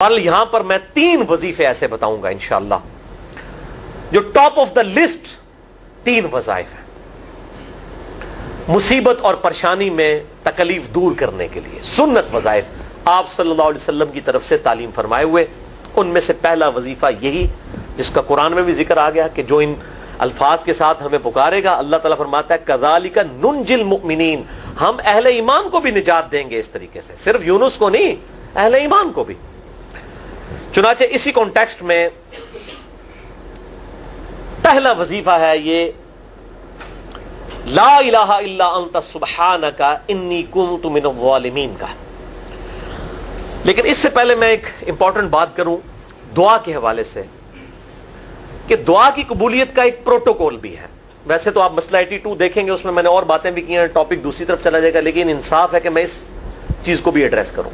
کل یہاں پر میں 3 وظیفے ایسے بتاؤں گا انشاءاللہ جو ٹاپ آف دا لسٹ 3 وظائف ہیں مصیبت اور پریشانی میں تکلیف دور کرنے کے لیے، سنت وظائف آپ صلی اللہ علیہ وسلم کی طرف سے تعلیم فرمائے ہوئے۔ ان میں سے پہلا وظیفہ یہی جس کا قرآن میں بھی ذکر آ گیا کہ جو ان الفاظ کے ساتھ ہمیں پکارے گا، اللہ تعالیٰ فرماتا ہے کذالک ننجی المؤمنین، ہم اہل ایمان کو بھی نجات دیں گے اس طریقے سے، صرف یونس کو نہیں، اہل ایمان کو بھی۔ چنانچہ اسی کانٹیکسٹ میں پہلا وظیفہ ہے یہ لا الہ الا انت سبحانک انی کنت من الظالمین کا۔ لیکن اس سے پہلے میں ایک امپورٹنٹ بات کروں دعا کے حوالے سے کہ دعا کی قبولیت کا ایک پروٹوکول بھی ہے۔ ویسے تو آپ مسئلہ 82 دیکھیں گے، اس میں نے اور باتیں بھی کی ہیں، ٹاپک دوسری طرف چلا جائے گا، لیکن انصاف ہے کہ میں اس چیز کو بھی ایڈریس کروں۔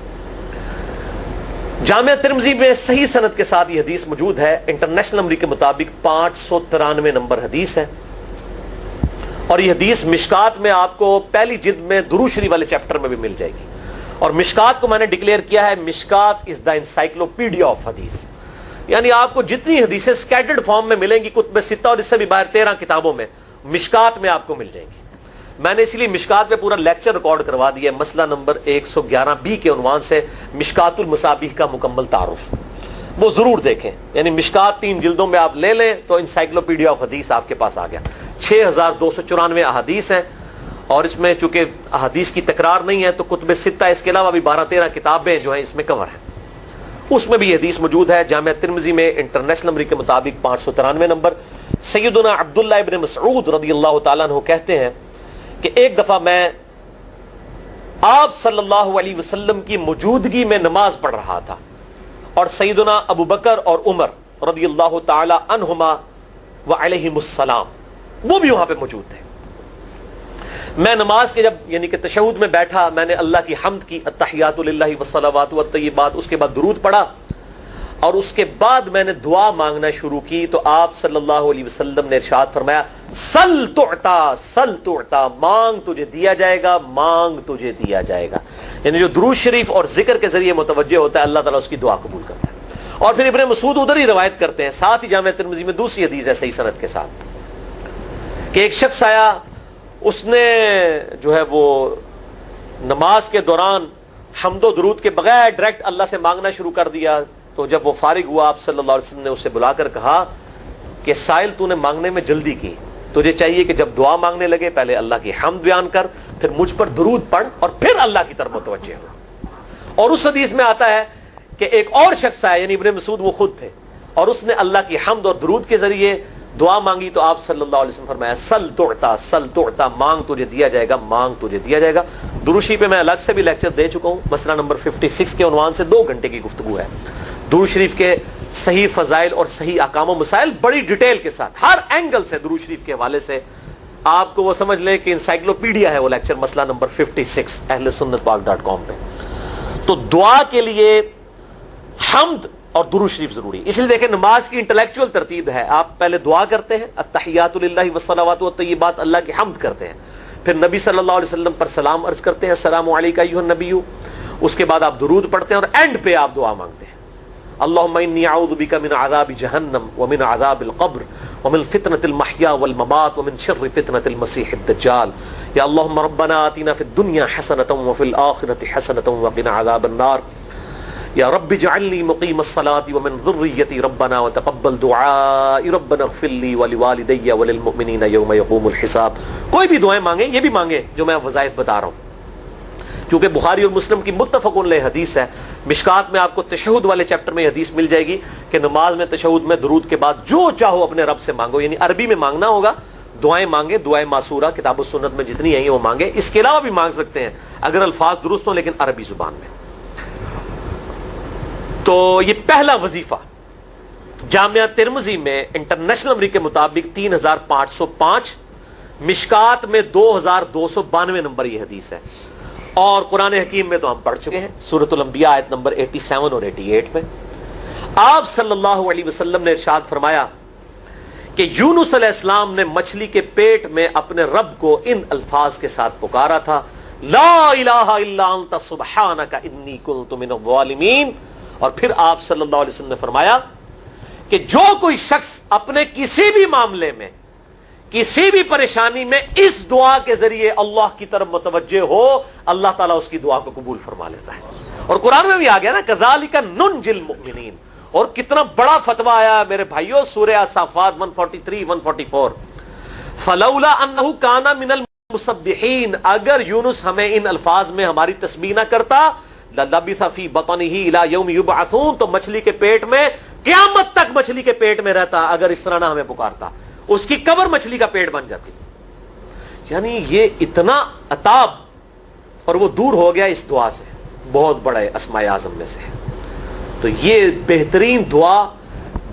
جامعہ ترمذی میں صحیح سند کے ساتھ یہ حدیث موجود ہے، انٹرنیشنل نمبر کے مطابق 593 نمبر حدیث ہے، اور یہ حدیث مشکات میں آپ کو پہلی جلد میں درود شریف والے چیپٹر میں بھی مل جائے گی۔ اور مشکات کو میں نے ڈکلیئر کیا ہے مشکات از دا انسائکلوپیڈیا آف حدیث، یعنی آپ کو جتنی حدیثیں اسکیٹرڈ فارم میں ملیں گی کتب ستہ اور اس سے بھی باہر 13 کتابوں میں، مشکات میں آپ کو مل جائیں گی۔ میں نے اسی لیے مشکات میں پورا لیکچر ریکارڈ کروا دیا ہے، مسئلہ نمبر 111B کے عنوان سے مشکات المصابیح کا مکمل تعارف، وہ ضرور دیکھیں۔ یعنی مشکات 3 جلدوں میں آپ لے لیں تو انسائکلوپیڈیا آف حدیث آپ کے پاس آ گیا۔ 6294 احادیث ہیں، اور اس میں چونکہ احادیث کی تکرار نہیں ہے تو کتب ستہ اس کے علاوہ بھی 12-13 کتابیں جو ہیں اس میں کور ہیں، اس میں بھی یہ حدیث موجود ہے۔ جامعہ ترمذی میں انٹرنیشنل نمبر کے مطابق 593 نمبر۔ سیدنا عبداللہ ابن مسعود رضی اللہ تعالیٰ عنہ کہتے ہیں کہ ایک دفعہ میں آپ صلی اللہ علیہ وسلم کی موجودگی میں نماز پڑھ رہا تھا، اور سیدنا ابو بکر اور عمر رضی اللہ تعالی عنہما وعلیہم السلام وہ بھی وہاں پہ موجود تھے۔ میں نماز کے جب یعنی کہ تشہد میں بیٹھا، میں نے اللہ کی حمد کی، التحیات للہ والصلوات والطیبات، اس کے بعد درود پڑھا، اور اس کے بعد میں نے دعا مانگنا شروع کی تو آپ صلی اللہ علیہ وسلم نے ارشاد فرمایا سل تعطا سل تعطا، مانگ تجھے دیا جائے گا، مانگ تجھے دیا جائے گا۔ یعنی جو درود شریف اور ذکر کے ذریعے متوجہ ہوتا ہے اللہ تعالیٰ اس کی دعا قبول کرتا ہے۔ اور پھر ابن مسعود ادھر ہی روایت کرتے ہیں، ساتھ ہی جامعہ ترمذی میں دوسری حدیث ہے صحیح سند کے ساتھ کہ ایک شخص آیا، اس نے جو ہے وہ نماز کے دوران حمد و درود کے بغیر ڈائریکٹ اللہ سے مانگنا شروع کر دیا۔ تو جب وہ فارغ ہوا آپ صلی اللہ علیہ وسلم نے اسے بلا کر کہا کہ سائل تو نے مانگنے میں جلدی کی، تجھے چاہیے کہ جب دعا مانگنے لگے پہلے اللہ کی حمد بیان کر، پھر مجھ پر درود پڑھ، اور پھر اللہ کی طرف متوجہ ہو۔ اور اس حدیث میں آتا ہے کہ ایک اور شخص آیا، یعنی ابن مسعود وہ خود تھے، اور اس نے اللہ کی حمد اور درود کے ذریعے دعا مانگی تو آپ صلی اللہ علیہ وسلم فرمایا سل تعطا سل تعطا، مانگ تجھے دیا جائے گا، مانگ تجھے دیا جائے گا۔ درود شریف پہ میں الگ سے بھی لیکچر دے چکا ہوں، مسئلہ نمبر 56 کے عنوان سے 2 گھنٹے کی گفتگو ہے۔ درود شریف کے صحیح فضائل اور صحیح احکام و مسائل بڑی ڈیٹیل کے ساتھ ہر اینگل سے درود شریف کے حوالے سے آپ کو وہ سمجھ لیں کہ انسائکلوپیڈیا ہے وہ لیکچر، مسئلہ نمبر 56 اہل سنت پاک.com پہ۔ تو دعا کے لیے حمد اور درود شریف ضروری، اس لیے دیکھیں نماز کی انٹلیکچوئل ترتیب ہے، آپ پہلے دعا کرتے ہیں التحیات للہ والصلوات والطیبات، اللہ کی حمد کرتے ہیں، پھر نبی صلی اللہ علیہ وسلم پر سلام عرض کرتے ہیں السلام علیکہ ایھا النبی، اس کے بعد آپ درود پڑھتے ہیں، اور اینڈ پہ آپ دعا مانگتے ہیں اللہم انی اعوذ بک من عذاب جہنم ومن عذاب القبر ومن فتنة المحیا والممات ومن شر فتنة المسیح الدجال، یا اللہم ربنا آتنا فی الدنیا حسنة وفی الآخرة حسنة وقنا عذاب النار، یا رب اجعلنی مقیم الصلاة ومن ذریتی ربنا وتقبل دعائی ربنا اغفر لی ولوالدی وللمؤمنین یوم یقوم الحساب۔ کوئی بھی دعائیں مانگیں، یہ بھی مانگیں جو میں وظائف بتا رہا ہوں، کیونکہ بخاری اور مسلم کی متفق علیہ حدیث ہے۔ مشکات میں آپ کو تشہد والے چیپٹر میں حدیث مل جائے گی کہ نماز میں تشہد میں درود کے بعد جو چاہو اپنے رب سے مانگو، یعنی عربی میں مانگنا ہوگا، دعائیں مانگیں، دعائیں معصورہ کتاب و سنت میں جتنی ہیں وہ مانگیں، اس کے علاوہ بھی مانگ سکتے ہیں اگر الفاظ درست ہوں لیکن عربی زبان میں۔ تو یہ پہلا وظیفہ جامعہ ترمذی میں انٹرنیشنل نمبر کے مطابق 3505، مشکات میں 2292 نمبر یہ حدیث ہے، اور قرآن حکیم میں تو ہم پڑھ چکے ہیں سورۃ الانبیاء آیت نمبر 87 اور 88 میں آپ صلی اللہ علیہ وسلم نے ارشاد فرمایا کہ یونس علیہ السلام نے مچھلی کے پیٹ میں اپنے رب کو ان الفاظ کے ساتھ پکارا تھا لا الہ الا انت سبحانک انی کنت من الظالمین، اور پھر آپ صلی اللہ علیہ وسلم نے فرمایا کہ جو کوئی شخص اپنے کسی بھی معاملے میں کسی بھی پریشانی میں اس دعا کے ذریعے اللہ کی طرف متوجہ ہو اللہ تعالیٰ اس کی دعا کو قبول فرما لیتا ہے. اور قرآن میں بھی آ گیا نا کذالک ننجی المؤمنین. اور کتنا بڑا فتویٰ آیا میرے بھائیوں سورہ الصافات 143 144 فلولا انہ کان من المسبحین. اگر یونس ہمیں ان الفاظ میں ہماری تسبیح نہ کرتا للبث فی بطنہ الی یوم یبعثون, تو مچھلی کے پیٹ میں قیامت تک مچھلی کے پیٹ میں رہتا اگر اس طرح نہ ہمیں پکارتا. اس کی قبر مچھلی کا پیٹ بن جاتی. یعنی یہ اتنا عطاب, اور وہ دور ہو گیا اس دعا سے, بہت بڑے اسماء اعظم میں سے ہے. تو یہ بہترین دعا,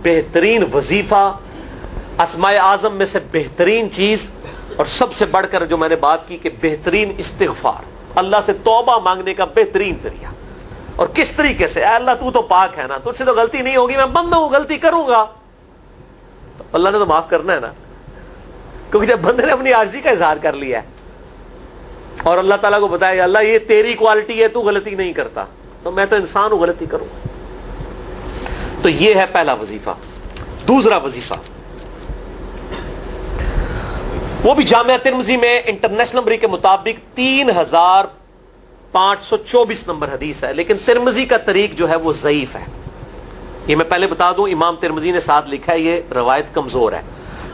بہترین وظیفہ, اسماء اعظم میں سے بہترین چیز, اور سب سے بڑھ کر جو میں نے بات کی کہ بہترین استغفار, اللہ سے توبہ مانگنے کا بہترین ذریعہ. اور کس طریقے سے, اے اللہ تو پاک ہے نا, تجھ سے تو غلطی نہیں ہوگی, میں بندہ ہوں غلطی کروں گا, تو اللہ نے تو معاف کرنا ہے نا, کیونکہ جب بندے نے اپنی عاجزی کا اظہار کر لیا ہے اور اللہ تعالیٰ کو بتایا اللہ یہ تیری کوالٹی ہے, تو غلطی نہیں کرتا, تو میں تو انسان ہوں غلطی کروں. تو یہ ہے پہلا وظیفہ. دوسرا وظیفہ وہ بھی جامعہ ترمذی میں انٹرنیشنل نمبر کے مطابق 3524 نمبر حدیث ہے, لیکن ترمذی کا طریق جو ہے وہ ضعیف ہے. یہ میں پہلے بتا دوں, امام ترمذی نے ساتھ لکھا ہے یہ روایت کمزور ہے,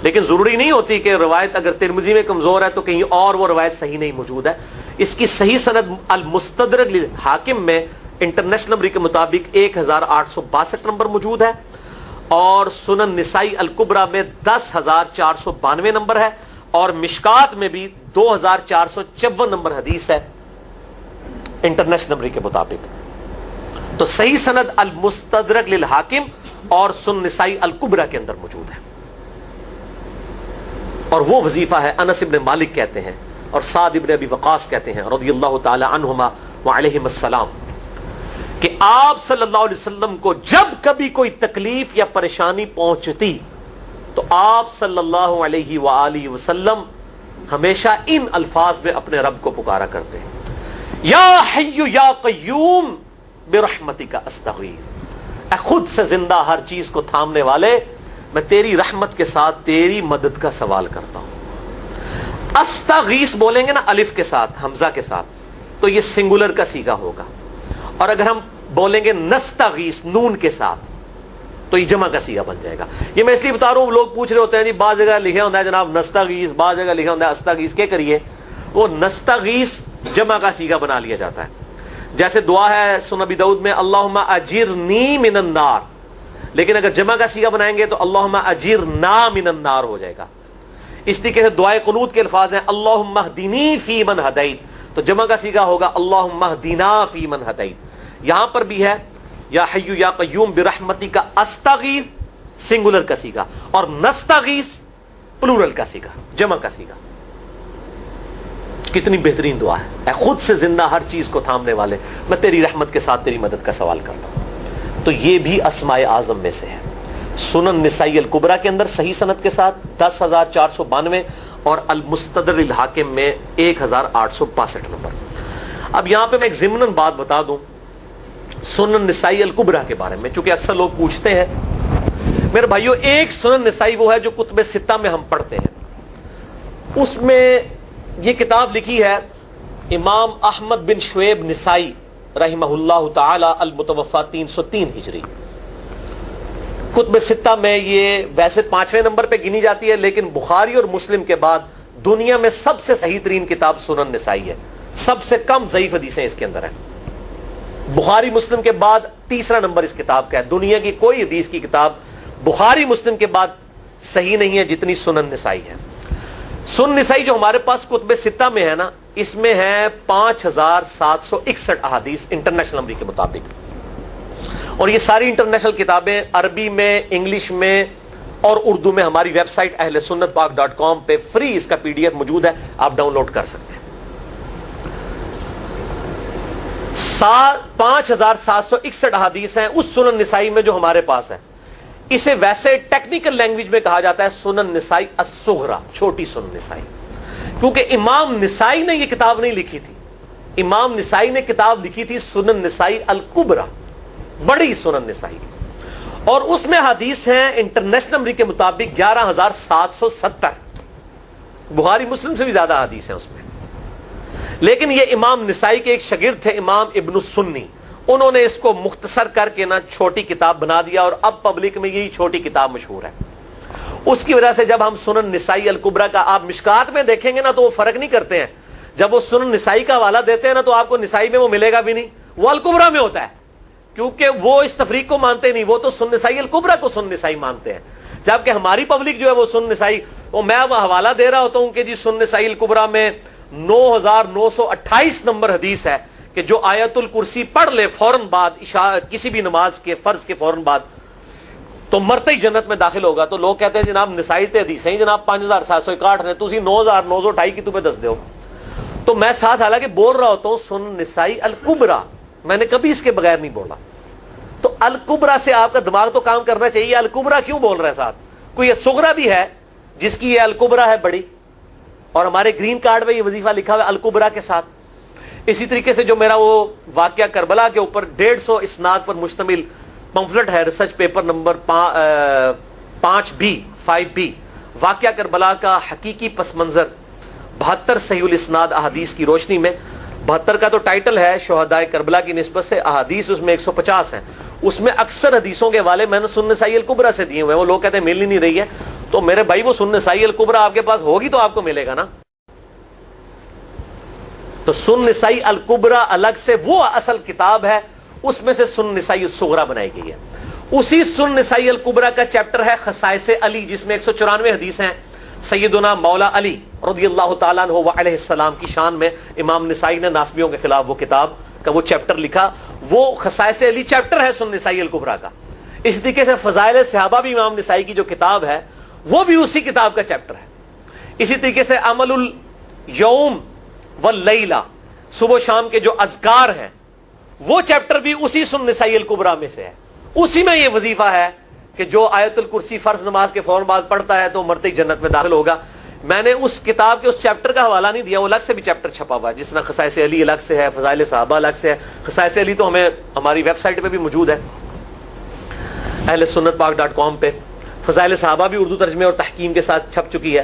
لیکن ضروری نہیں ہوتی کہ روایت اگر ترمذی میں کمزور ہے تو کہیں اور وہ روایت صحیح نہیں موجود ہے. اس کی صحیح سند المستدرک للحاکم میں انٹرنیشنل نمبر کے مطابق 1862 نمبر موجود ہے, اور سنن نسائی الکبریٰ میں 10492 نمبر ہے, اور مشکات میں بھی 2454 نمبر حدیث ہے انٹرنیشنل نمبر کے مطابق. تو صحیح سند المستدرک للحاکم اور سنن نسائی الکبریٰ کے اندر موجود ہے. اور وہ وظیفہ ہے انس ابن مالک کہتے ہیں اور سعد ابن ابی وقاص کہتے ہیں رضی اللہ تعالی عنہما وعلیہم السلام کہ آپ صلی اللہ علیہ وسلم کو جب کبھی کوئی تکلیف یا پریشانی پہنچتی تو آپ صلی اللہ علیہ وآلہ وسلم ہمیشہ ان الفاظ میں اپنے رب کو پکارا کرتے ہیں, یا حی یا قیوم برحمتک استغیث, اے خود سے زندہ ہر چیز کو تھامنے والے میں تیری رحمت کے ساتھ تیری مدد کا سوال کرتا ہوں. استغیث بولیں گے نا الف کے ساتھ حمزہ کے ساتھ تو یہ سنگولر کا صیغہ ہوگا, اور اگر ہم بولیں گے نستغیث نون کے ساتھ تو یہ جمع کا صیغہ بن جائے گا. یہ میں اس لیے بتا رہا ہوں, لوگ پوچھ رہے ہوتے ہیں جی بعض جگہ لکھا ہوتا ہے جناب نستغیث, بعض جگہ لکھا ہوتا ہے استغیث, کیا کریے وہ نستغیث جمع کا صیغہ بنا لیا جاتا ہے. جیسے دعا ہے سنن ابی داؤد میں اللہم اجرنی من النار, لیکن اگر جمع کا صیغہ بنائیں گے تو اللہم اجرنا من النار ہو جائے گا. اس طریقے سے دعائے قنوت کے الفاظ ہیں اللہم اہدنی فی من ہدیت, تو جمع کا صیغہ ہوگا اللہم اہدنا فی من ہدیت. یہاں پر بھی ہے یا حی یا قیوم برحمتی کا استغیث سنگولر کا صیغہ, اور نستغیث پلورل کا صیغہ جمع کا صیغہ. کتنی بہترین دعا ہے, اے خود سے زندہ ہر چیز کو تھامنے والے میں تیری رحمت کے ساتھ تیری مدد کا سوال کرتا ہوں. تو یہ بھی اسماء اعظم میں سے ہے. سنن نسائی الکبریٰ کے اندر صحیح سند کے ساتھ 10492 اور المستدرک للحاکم میں 1862 نمبر. اب یہاں پہ میں ایک ضمناً بات بتا دوں سنن نسائی الکبریٰ کے بارے میں, چونکہ اکثر لوگ پوچھتے ہیں. میرے بھائیو ایک سنن نسائی وہ ہے جو کتب ستہ میں ہم پڑھتے ہیں, اس میں یہ کتاب لکھی ہے امام احمد بن شعیب نسائی رحمہ اللہ تعالی المتوفی 303 ہجری. کتب ستہ میں یہ ویسے 5ویں نمبر پہ گنی جاتی ہے, لیکن بخاری اور مسلم کے بعد دنیا میں سب سے صحیح ترین کتاب سنن نسائی ہے. سب سے کم ضعیف حدیثیں اس کے اندر ہیں. بخاری مسلم کے بعد تیسرا نمبر اس کتاب کا ہے. دنیا کی کوئی حدیث کی کتاب بخاری مسلم کے بعد صحیح نہیں ہے جتنی سنن نسائی ہے. سنن نسائی جو ہمارے پاس کتب ستہ میں ہے نا, اس میں ہے 5761 احادیث انٹرنیشنل نمبر کے مطابق, اور یہ ساری انٹرنیشنل کتابیں عربی میں, انگلش میں اور اردو میں ہماری ویب سائٹ اہلسنتپاک.com پہ فری اس کا PDF موجود ہے, آپ ڈاؤن لوڈ کر سکتے ہیں. 5761 احادیث ہیں اس سنن نسائی میں جو ہمارے پاس ہے. اسے ویسے ٹیکنیکل لینگویج میں کہا جاتا ہے سنن نسائی الصغریٰ, چھوٹی سنن نسائی, کیونکہ امام نسائی نے یہ کتاب نہیں لکھی تھی. امام نسائی نے کتاب لکھی تھی سنن نسائی الکبریٰ, بڑی سنن نسائی، اور اس میں حدیث ہیں انٹرنیشنل نمبر کے مطابق 11,770، بخاری مسلم سے بھی زیادہ حدیث ہیں اس میں. لیکن یہ امام نسائی کے ایک شاگرد تھے امام ابن السنی، انہوں نے اس کو مختصر کر کے نا چھوٹی کتاب بنا دیا، اور اب پبلک میں یہی چھوٹی کتاب مشہور ہے. اس کی وجہ سے جب ہم سنن نسائی الکبریٰ کا آپ مشکات میں دیکھیں گے نا تو وہ فرق نہیں کرتے ہیں. جب وہ سنن نسائی کا حوالہ دیتے ہیں نا تو آپ کو نسائی میں وہ ملے گا بھی نہیں، وہ الکبریٰ میں ہوتا ہے، کیونکہ وہ اس تفریق کو مانتے نہیں، وہ تو سنن نسائی الکبریٰ کو سنن نسائی مانتے ہیں. جبکہ ہماری پبلک جو ہے وہ سنن نسائی، وہ میں وہ حوالہ دے رہا ہوتا ہوں کہ جی سنن نسائی الکبریٰ میں 9,928 نمبر حدیث ہے کہ جو آیت الکرسی پڑھ لے فوراً بعد کسی بھی نماز کے فرض کے فوراً بعد تو مرتے ہی جنت میں داخل ہوگا. تو لوگ کہتے ہیں جناب نسائی تے حدیث ہیں جناب 5,761 نے، تسی 9,928 کی تمہیں دس دیو. تو میں ساتھ حالانکہ بول رہا ہوتا ہوں سنن نسائی الکبریٰ، میں نے کبھی اس کے بغیر نہیں بولا. تو الکبریٰ سے آپ کا دماغ تو کام کرنا چاہیے، الکبریٰ کیوں بول رہا ہے ساتھ؟ کوئی یہ صغریٰ بھی ہے جس کی یہ الکبریٰ ہے بڑی، اور ہمارے گرین کارڈ میں یہ وظیفہ لکھا ہوا ہے الکبریٰ کے ساتھ. اسی طریقے سے جو میرا وہ واقعہ کربلا کے اوپر 150 اسناد پر مشتمل پمفلٹ ہے، ریسرچ پیپر نمبر 5B واقعہ کربلا کا حقیقی پس منظر 72 صحیح الاسناد احادیث کی روشنی میں. 72 کا تو ٹائٹل ہے شہدائے کربلا کی نسبت سے، احادیث اس میں 150 ہیں. اس میں اکثر حدیثوں کے حوالے میں نے سنن نسائی الکبریٰ سے دیے ہوئے ہیں. وہ لوگ کہتے ہیں مل ہی نہیں رہی ہے، تو میرے بھائی وہ سنن نسائی الکبریٰ آپ کے پاس ہوگی تو آپ کو ملے گا نا. تو سنن نسائی الکبریٰ الگ سے وہ اصل کتاب ہے، اس میں سے سنن نسائی الصغریٰ بنائی گئی ہے. اسی سنن نسائی الکبریٰ کا چیپٹر ہے خصائص علی، جس میں 194 حدیث ہیں سیدنا مولا علی رضی اللہ تعالیٰ عنہ وعلیہ السلام کی شان میں. امام نسائی نے ناسبیوں کے خلاف وہ کتاب کا وہ چیپٹر لکھا، وہ خصائص علی چیپٹر ہے سنن نسائی الکبریٰ کا. اس طریقے سے فضائل صحابہ بھی امام نسائی کی جو کتاب ہے وہ بھی اسی کتاب کا چیپٹر ہے. اسی طریقے سے عمل الیوم واللیلہ، صبح و شام کے جو اذکار ہیں وہ چیپٹر بھی اسی سنن نسائی الکبریٰ میں سے ہے. اسی میں یہ وظیفہ ہے کہ جو آیت الکرسی فرض نماز کے فوراً بعد پڑھتا ہے تو مرتے ہی جنت میں داخل ہوگا. میں نے اس کتاب کے اس چیپٹر کا حوالہ نہیں دیا، وہ الگ سے بھی چیپٹر چھپا ہوا ہے، جس طرح خصائص علی الگ سے ہے، فضائل صحابہ الگ سے ہے. خصائص علی تو ہمیں ہماری ویب سائٹ پہ بھی موجود ہے اہل سنت پاک.com پہ. فضائل صحابہ بھی اردو ترجمے اور تحکیم کے ساتھ چھپ چکی ہے.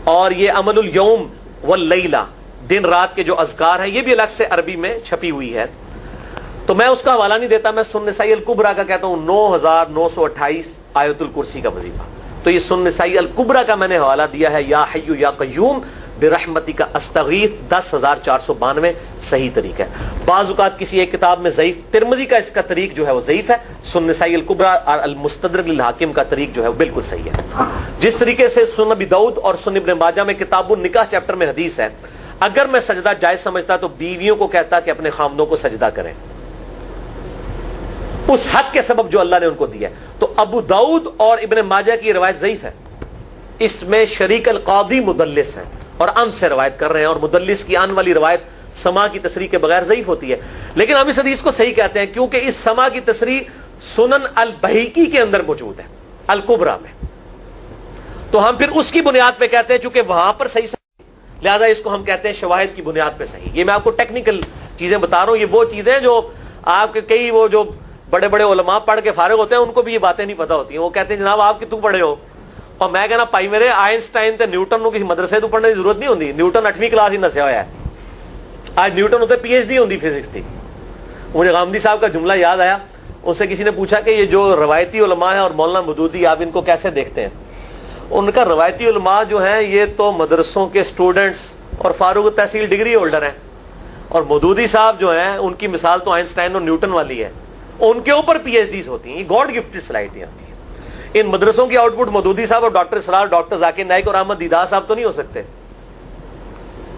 اور یہ عمل الیوم واللیلہ، دن رات کے جو اذکار ہیں، یہ بھی الگ سے عربی میں چھپی ہوئی ہے. تو میں اس کا حوالہ نہیں دیتا، میں سنن نسائی الکبریٰ کا کہتا ہوں 9,928 آیت الکرسی کا وظیفہ. تو یہ سنن نسائی الکبریٰ کا میں نے حوالہ دیا ہے یا حی یا قیوم برحمتک استغیث 10,492 صحیح طریقہ ہے. بعض اوقات کسی ایک کتاب میں ضعیف، ترمذی کا اس کا طریق جو ہے وہ ضعیف ہے، سنن نسائی الکبریٰ اور المستدرک للحاکم کا طریق جو ہے وہ بالکل صحیح ہے. جس طریقے سے سنن ابی داؤد اور سنن ابن ماجہ میں کتاب النکاح چیپٹر میں حدیث ہے، اگر میں سجدہ جائز سمجھتا تو بیویوں کو کہتا کہ اپنے خامدوں کو سجدہ کریں اس حق کے سبب جو اللہ نے ان کو دیا ہے. تو ابو داؤد اور ابن ماجہ کی روایت ضعیف ہے، اس میں شریک القاضی مدلس ہیں اور ان سے روایت کر رہے ہیں، اور مدلس کی ان والی روایت سما کی تصریح کے بغیر ضعیف ہوتی ہے. لیکن ہم اس حدیث کو صحیح کہتے ہیں کیونکہ اس سما کی تصریح سنن البہیقی کے اندر موجود ہے الکبریٰ میں. تو ہم پھر اس کی بنیاد پہ کہتے ہیں چونکہ وہاں پر صحیح لہذا اس کو ہم کہتے ہیں شواہد کی بنیاد پہ صحیح. یہ میں آپ کو ٹیکنیکل چیزیں بتا رہا ہوں، یہ وہ چیزیں جو آپ کے کئی وہ جو بڑے بڑے علماء پڑھ کے فارغ ہوتے ہیں ان کو بھی یہ باتیں نہیں پتہ ہوتی ہیں. وہ کہتے ہیں جناب آپ کتوں پڑھے ہو، اور میں کہنا پائی میرے آئنسٹائن تے نیوٹن کو کسی مدرسے تو پڑھنے کی ضرورت نہیں ہوتی. نیوٹن 8ویں کلاس ہی نسیا ہوا ہے، آج نیوٹن ہوتے پی ایچ ڈی ہوتی فزکس تھی. مجھے غامدی صاحب کا جملہ یاد آیا، اس سے کسی نے پوچھا کہ یہ جو روایتی علماء ہیں اور مولانا مودودی آپ ان کو کیسے دیکھتے ہیں؟ ان کا روایتی علماء جو ہیں یہ تو مدرسوں کے اسٹوڈنٹس اور فاروق تحصیل ڈگری ہولڈر ہیں، اور مودودی صاحب جو ہیں ان کی مثال تو آئنسٹائن اور نیوٹن والی ہے، ان کے اوپر پی ایچ ڈیز ہوتی ہیں. یہ گاڈ گفٹڈ صلاحیتیں ہوتی ہیں. ان مدرسوں کی آؤٹ پٹ مودودی صاحب اور ڈاکٹر اسرار، ڈاکٹر ذاکر نائک اور احمد دیدار صاحب تو نہیں ہو سکتے.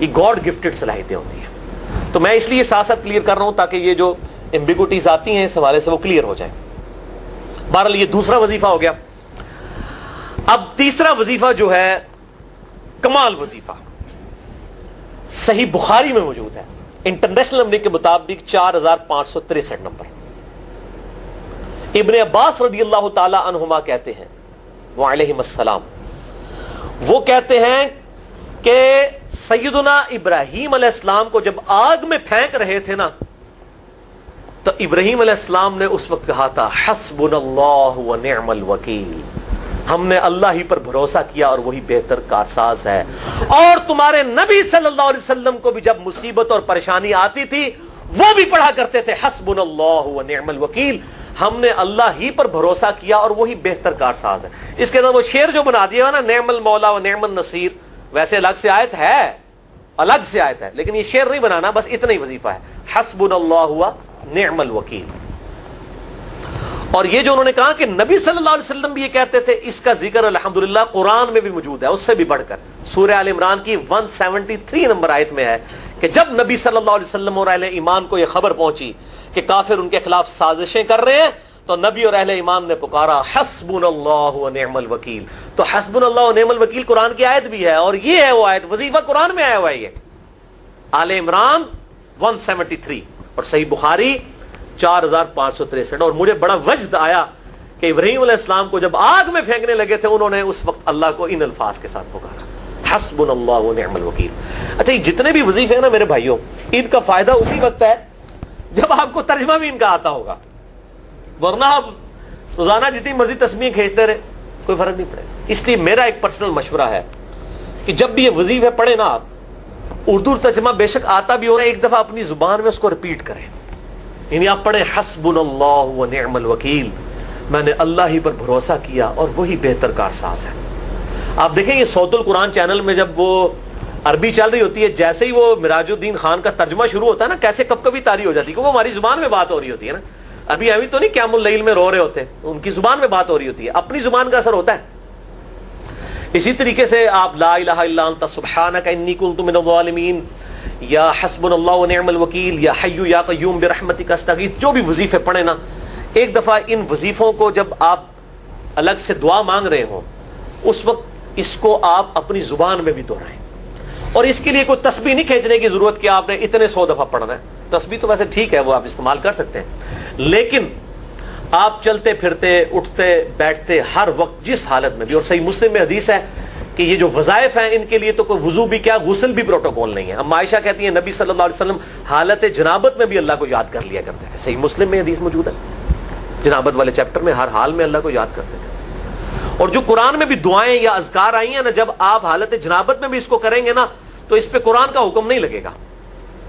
یہ گاڈ گفٹڈ صلاحیتیں ہوتی ہیں. تو میں اس لیے ساتھ ساتھ کلیئر کر رہا ہوں تاکہ یہ جو ایمبیگوٹیز آتی ہیں اس حوالے سے وہ کلیئر ہو جائیں. بہرحال یہ دوسرا وظیفہ ہو گیا. اب تیسرا وظیفہ جو ہے کمال وظیفہ، صحیح بخاری میں موجود ہے، انٹرنیشنل نمبر کے مطابق 4,563 نمبر. ابن عباس رضی اللہ تعالی عنہما کہتے ہیں وعلیہم السلام، وہ کہتے ہیں کہ سیدنا ابراہیم علیہ السلام کو جب آگ میں پھینک رہے تھے نا تو ابراہیم علیہ السلام نے اس وقت کہا تھا حسبنا اللہ و نعم الوکیل، ہم نے اللہ ہی پر بھروسہ کیا اور وہی بہتر کارساز ہے. اور تمہارے نبی صلی اللہ علیہ وسلم کو بھی جب مصیبت اور پریشانی آتی تھی وہ بھی پڑھا کرتے تھے حسبنا اللہ و نعم الوکیل، ہم نے اللہ ہی پر بھروسہ کیا اور وہی بہتر کارساز ہے. اس کے اندر وہ شعر جو بنا دیا نا نعم المولا و نعم النصیر، ویسے الگ سے آیت ہے، الگ سے آیت ہے، لیکن یہ شعر نہیں بنانا، بس اتنا ہی وظیفہ ہے حسبنا اللہ و نعم الوکیل. اور یہ جو انہوں نے کہا کہ نبی صلی اللہ علیہ وسلم بھی یہ کہتے تھے، اس کا ذکر الحمدللہ قرآن میں بھی موجود ہے، اس سے بھی بڑھ کر سورہ آل عمران کی 173 نمبر آیت میں ہے کہ جب نبی صلی اللہ علیہ وسلم اور اہل ایمان کو یہ خبر پہنچی کہ کافر ان کے خلاف سازشیں کر رہے ہیں، تو نبی اور اہل ایمان نے پکارا حسبنا اللہ و نعم الوکیل. تو حسبنا اللہ و نعم الوکیل قرآن کی آیت بھی ہے، اور یہ ہے وہ آیت، وظیفہ قرآن میں آیا ہوا ہے یہ آل عمران 173 اور صحیح بخاری 4563. اور مجھے بڑا وجد آیا کہ ابراہیم علیہ السلام کو جب آگ میں پھینکنے لگے تھے انہوں نے اس وقت اللہ کو ان الفاظ کے ساتھ پکارا حسبنا اللہ و نعم الوکیل. اچھا یہ جتنے بھی وظیفے ہیں نا میرے بھائیوں، ان کا فائدہ اسی وقت ہے جب آپ کو ترجمہ بھی ان کا آتا ہوگا، ورنہ آپ روزانہ جتنی مرضی تسبیح کھینچتے رہے کوئی فرق نہیں پڑے. اس لیے میرا ایک پرسنل مشورہ ہے کہ جب بھی یہ وظیفے پڑھیں نا آپ، اردو ترجمہ بے شک آتا بھی ہو رہا ہے، ایک دفعہ اپنی زبان میں اس کو ریپیٹ کریں. یعنی آپ پڑھیں حسبنا اللہ و نعم الوکیل، میں نے اللہ ہی پر بھروسہ کیا اور وہی بہتر کارساز ہے. آپ دیکھیں یہ صوت القرآن چینل میں جب وہ عربی چل رہی ہوتی ہے، جیسے ہی وہ مراج الدین خان کا ترجمہ شروع ہوتا ہے نا، کیسے کب کبھی تاری ہو جاتی ہے، کیونکہ ہماری زبان میں بات ہو رہی ہوتی ہے نا. ابھی ابھی تو نہیں قیام اللیل میں رو رہے ہوتے، ان کی زبان میں بات ہو رہی ہوتی ہے، اپنی زبان کا اثر ہوتا ہے. اسی طریقے سے آپ لا الہ الا انت سبحانک انی کنت من الظالمین، یا حسبنا اللہ و نعم الوکیل، یا حی یا قیوم برحمتک استغیث، جو بھی وظیفے پڑھیں نا، ایک دفعہ ان وظیفوں کو جب آپ الگ سے دعا مانگ رہے ہوں اس وقت اس کو آپ اپنی زبان میں بھی دہرائیں. اور اس کے لیے کوئی تسبیح نہیں کھینچنے کی ضرورت کہ آپ نے اتنے 100 دفعہ پڑھنا ہے. تسبیح تو ویسے ٹھیک ہے، وہ آپ استعمال کر سکتے ہیں، لیکن آپ چلتے پھرتے اٹھتے بیٹھتے ہر وقت جس حالت میں بھی، اور صحیح مسلم میں حدیث ہے کہ یہ جو وظائف ہیں ان کے لیے تو کوئی وضو بھی کیا غسل بھی پروٹوکول نہیں ہے. اب عائشہ کہتی ہیں نبی صلی اللہ علیہ وسلم حالت جنابت میں بھی اللہ کو یاد کر لیا کرتے تھے. صحیح مسلم میں حدیث موجود ہے، جنابت والے چیپٹر میں ہر حال میں اللہ کو یاد کرتے تھے. اور جو قرآن میں بھی دعائیں یا اذکار آئی ہیں نا، جب آپ حالت جنابت میں بھی اس کو کریں گے نا تو اس پہ قرآن کا حکم نہیں لگے گا.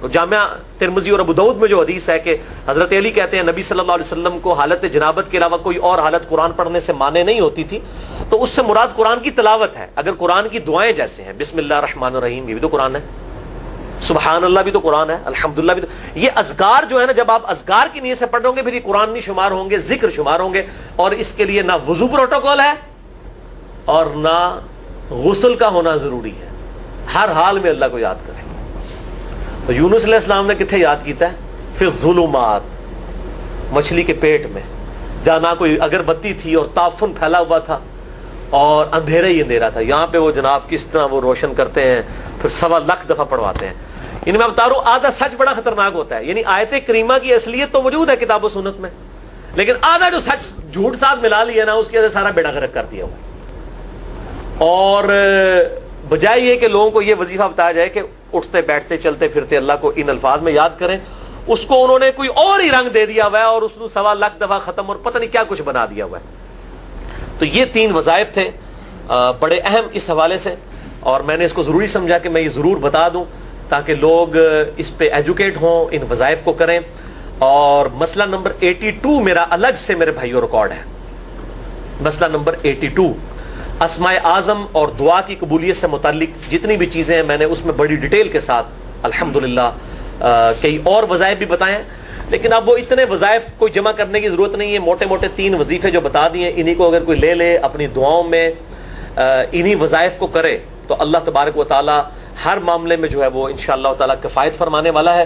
تو جامعہ ترمذی اور ابو داؤد میں جو حدیث ہے کہ حضرت علی کہتے ہیں نبی صلی اللہ علیہ وسلم کو حالت جنابت کے علاوہ کوئی اور حالت قرآن پڑھنے سے مانے نہیں ہوتی تھی، تو اس سے مراد قرآن کی تلاوت ہے. اگر قرآن کی دعائیں جیسے ہیں بسم اللہ الرحمن الرحیم، یہ بھی تو قرآن ہے، سبحان اللہ بھی تو قرآن ہے، الحمدللہ بھی تو، یہ اذکار جو ہے نا جب آپ اذکار کی نیت سے پڑھ رہے ہوں گے پھر یہ قرآن نہیں شمار ہوں گے، ذکر شمار ہوں گے. اور اس کے لیے نہ وضو پروٹوکول ہے اور نہ غسل کا ہونا ضروری ہے، ہر حال میں اللہ کو یاد کریں. یونس علیہ السلام نے کتنے یاد کیتا ہے؟ فی الظلمات، مچھلی کے پیٹ میں، جہاں نہ کوئی اگربتی تھی اور تعفن پھیلا ہوا تھا اور اندھیرا ہی اندھیرا تھا. یہاں پہ وہ جناب کس طرح وہ روشن کرتے ہیں، پھر 1.25 دفعہ پڑھواتے ہیں. یعنی میں بتا رہا ہوں آدھا سچ بڑا خطرناک ہوتا ہے. یعنی آیت کریمہ کی اصلیت تو موجود ہے کتاب و سنت میں، لیکن آدھا جو سچ جھوٹ ساتھ ملا لیا نا اس کی وجہ سے سارا بیڑا غرق کر دیا ہوا. اور بجائے یہ کہ لوگوں کو یہ وظیفہ بتایا جائے کہ اٹھتے بیٹھتے چلتے پھرتے اللہ کو ان الفاظ میں یاد کریں، اس کو انہوں نے کوئی اور ہی رنگ دے دیا ہوا ہے اور اس کو 1.25 دفعہ ختم اور پتہ نہیں کیا کچھ بنا دیا ہوا ہے. تو یہ 3 وظائف تھے بڑے اہم اس حوالے سے، اور میں نے اس کو ضروری سمجھا کہ میں یہ ضرور بتا دوں تاکہ لوگ اس پہ ایجوکیٹ ہوں، ان وظائف کو کریں. اور مسئلہ نمبر 82 میرا الگ سے میرے بھائیوں ریکارڈ ہے. مسئلہ نمبر 82 اسماء اعظم اور دعا کی قبولیت سے متعلق جتنی بھی چیزیں ہیں میں نے اس میں بڑی ڈیٹیل کے ساتھ الحمدللہ کئی اور وظائف بھی بتائے ہیں، لیکن اب وہ اتنے وظائف کوئی جمع کرنے کی ضرورت نہیں ہے. موٹے موٹے 3 وظیفے جو بتا دیے انہی کو اگر کوئی لے لے اپنی دعاؤں میں انہی وظائف کو کرے تو اللہ تبارک و تعالی ہر معاملے میں جو ہے وہ انشاءاللہ تعالی کفایت فرمانے والا ہے.